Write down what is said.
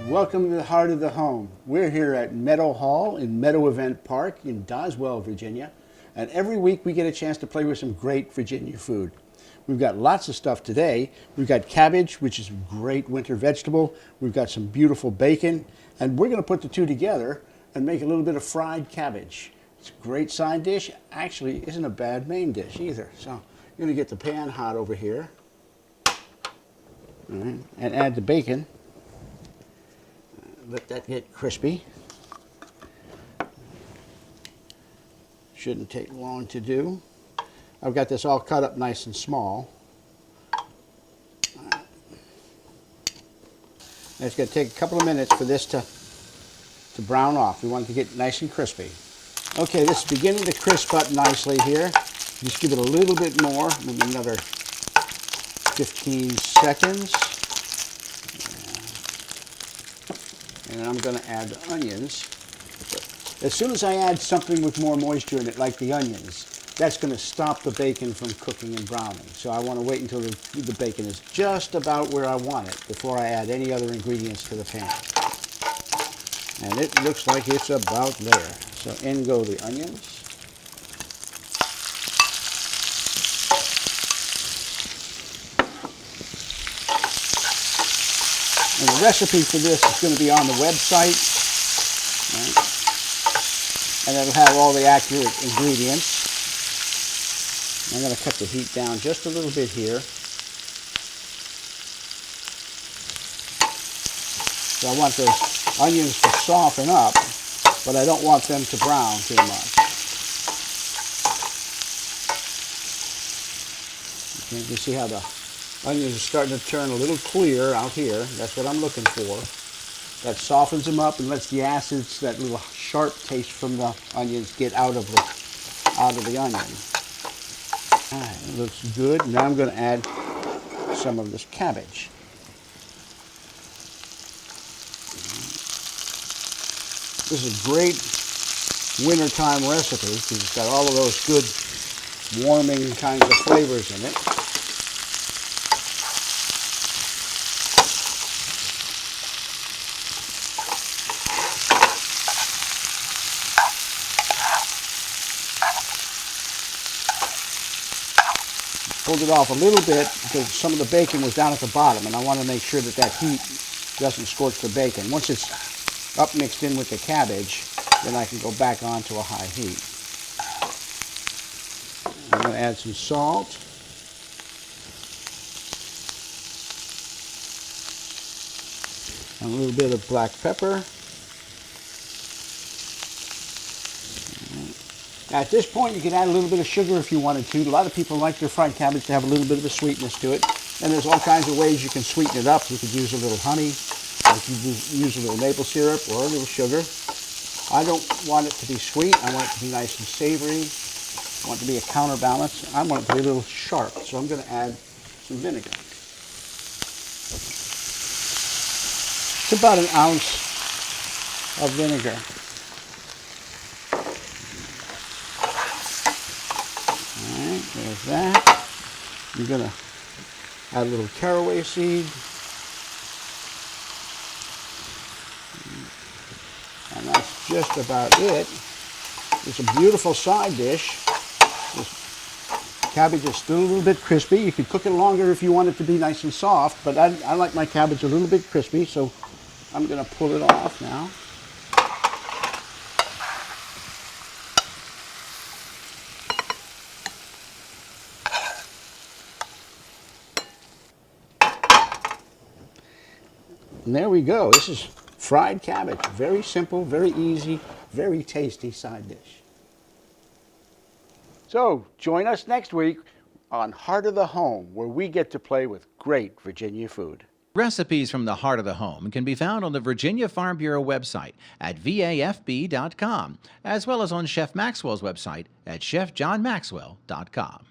Welcome to the heart of the home. We're here at Meadow Hall in Meadow Event Park in Doswell, Virginia. And every week we get a chance to play with some great Virginia food. We've got lots of stuff today. We've got cabbage, which is a great winter vegetable. We've got some beautiful bacon. And we're going to put the two together and make a little bit of fried cabbage. It's a great side dish. Actually, isn't a bad main dish either. So I'm going to get the pan hot over here. All right, and add the bacon. Let that get crispy. Shouldn't take long to do. I've got this all cut up nice and small. It's going to take a couple of minutes for this to brown off. We want it to get nice and crispy. Okay, this is beginning to crisp up nicely here. Just give it a little bit more, maybe another 15 seconds. And I'm going to add the onions. As soon as I add something with more moisture in it, like the onions, that's going to stop the bacon from cooking and browning. So I want to wait until the bacon is just about where I want it before I add any other ingredients to the pan. And it looks like it's about there. So in go the onions. And the recipe for this is going to be on the website, right? And it'll have all the accurate ingredients. I'm going to cut the heat down just a little bit here. So I want the onions to soften up, but I don't want them to brown too much. Okay, you see how the onions are starting to turn a little clear out here. That's what I'm looking for. That softens them up and lets the acids, that little sharp taste from the onions, get out of the onion. All right, it looks good. Now I'm going to add some of this cabbage. This is a great wintertime recipe because it's got all of those good warming kinds of flavors in it. Pulled it off a little bit because some of the bacon was down at the bottom, and I want to make sure that that heat doesn't scorch the bacon. Once it's up mixed in with the cabbage, then I can go back on to a high heat. I'm going to add some salt. And a little bit of black pepper. Now at this point you can add a little bit of sugar if you wanted to. A lot of people like their fried cabbage to have a little bit of a sweetness to it. And there's all kinds of ways you can sweeten it up. You could use a little honey, or you could use a little maple syrup or a little sugar. I don't want it to be sweet. I want it to be nice and savory. I want it to be a counterbalance. I want it to be a little sharp. So I'm going to add some vinegar. It's about an ounce of vinegar. There's that. I'm going to add a little caraway seed. And that's just about it. It's a beautiful side dish. This cabbage is still a little bit crispy. You could cook it longer if you want it to be nice and soft, but I like my cabbage a little bit crispy, so I'm going to pull it off now. And there we go. This is fried cabbage. Very simple, very easy, very tasty side dish. So join us next week on Heart of the Home, where we get to play with great Virginia food. Recipes from the Heart of the Home can be found on the Virginia Farm Bureau website at vafb.com, as well as on Chef Maxwell's website at chefjohnmaxwell.com.